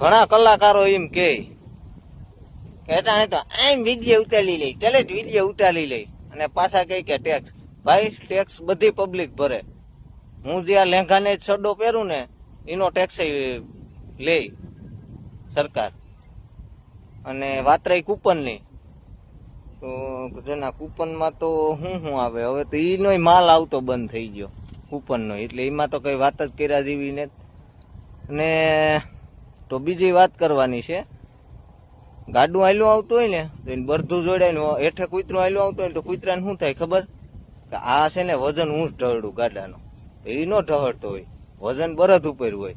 ઘણા કલાકારો એમ કે તો આમ વિડીયો ઉતારી લઈ, ચલે જ વિડીયો ઉતારી લઈ અને પાછા કઈ કે ટેક્સ. ભાઈ ટેક્સ બધી પબ્લિક ભરે. હું જે આ લેંઘાને છડો પહેરું ને એનો ટેક્સ લે સરકાર. અને વાત રહી કૂપન ની, તો જેના કૂપનમાં તો શું આવે હવે, તો ઈનો માલ આવતો બંધ થઈ ગયો કૂપન નો, એટલે એમાં તો કઈ વાત જ કર્યા જેવી ને. ને તો બીજી વાત કરવાની છે, ગાડું આયલું આવતું હોય ને તો એને બરધું જોડાય ને હેઠે કૂતરું આયલું આવતું હોય ને તો કૂતરાને શું થાય ખબર, કે આ છે ને વજન ઊંચ ઢળડું ગાડાનું, એ નો ઢળતો હોય, વજન બરધ ઉપર હોય.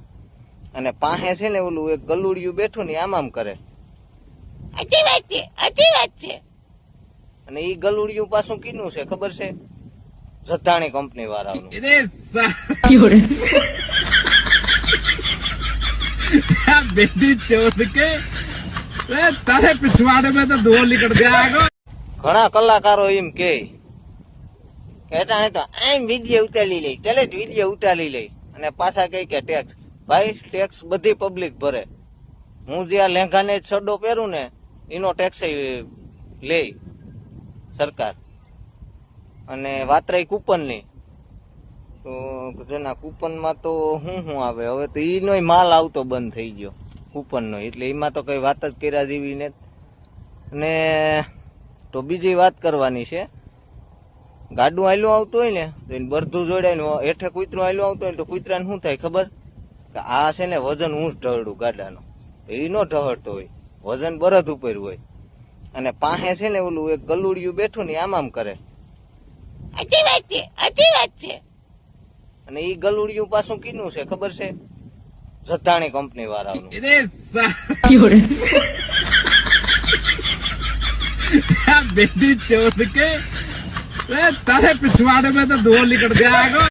અને પાસે છે ને ઓલું એક ગલુડિયું બેઠું ને આમ કરે. સાચી વાત છે, સાચી વાત છે. અને ઈ ગલુડિયું પાછું કીનું છે ખબર છે, જતાણી કંપની વાળાનું. बेटी चोद के तारे पिछवाड़े में तो धुआं निकल जाएगा. ઘણા કલાકારો એમ કે તો આમ વિડીયો ઉતારી લઈ, ચલે જ વિડીયો ઉતારી લઈ અને પાછા કઈ કે ટેક્સ. ભાઈ ટેક્સ બધી પબ્લિક ભરે. હું જે આ લેંઘાને છડો પહેરું ને એનો ટેક્સ લે સરકાર. અને વાત રહી કૂપન ની, તો જેના કૂપનમાં તો શું આવે હવે, તો ઈનો માલ આવતો બંધ થઈ ગયો કૂપન નો, એટલે એમાં તો કઈ વાત જ કર્યા જેવી ને. ને તો બીજી વાત કરવાની છે, ગાડું આયલું આવતું હોય ને તો એને બરધું જોડાય ને હેઠે કૂતરું આયલું આવતું હોય ને તો કૂતરાને શું થાય ખબર, કે આ છે ને વજન ઊંચ ઢળડું ગાડાનું, એ નો ઢળતો હોય, વજન બરધ ઉપર હોય. અને પાસે છે ને ઓલું એક ગલુડિયું બેઠું ને આમ કરે. સાચી વાત છે, સાચી વાત છે. અને ઈ ગલુડિયું પાછું કીનું છે ખબર છે, જતાણી કંપની વાળાનું. बेटी चोद के तारे पिछवाड़े में तो धुआं निकल जाएगा.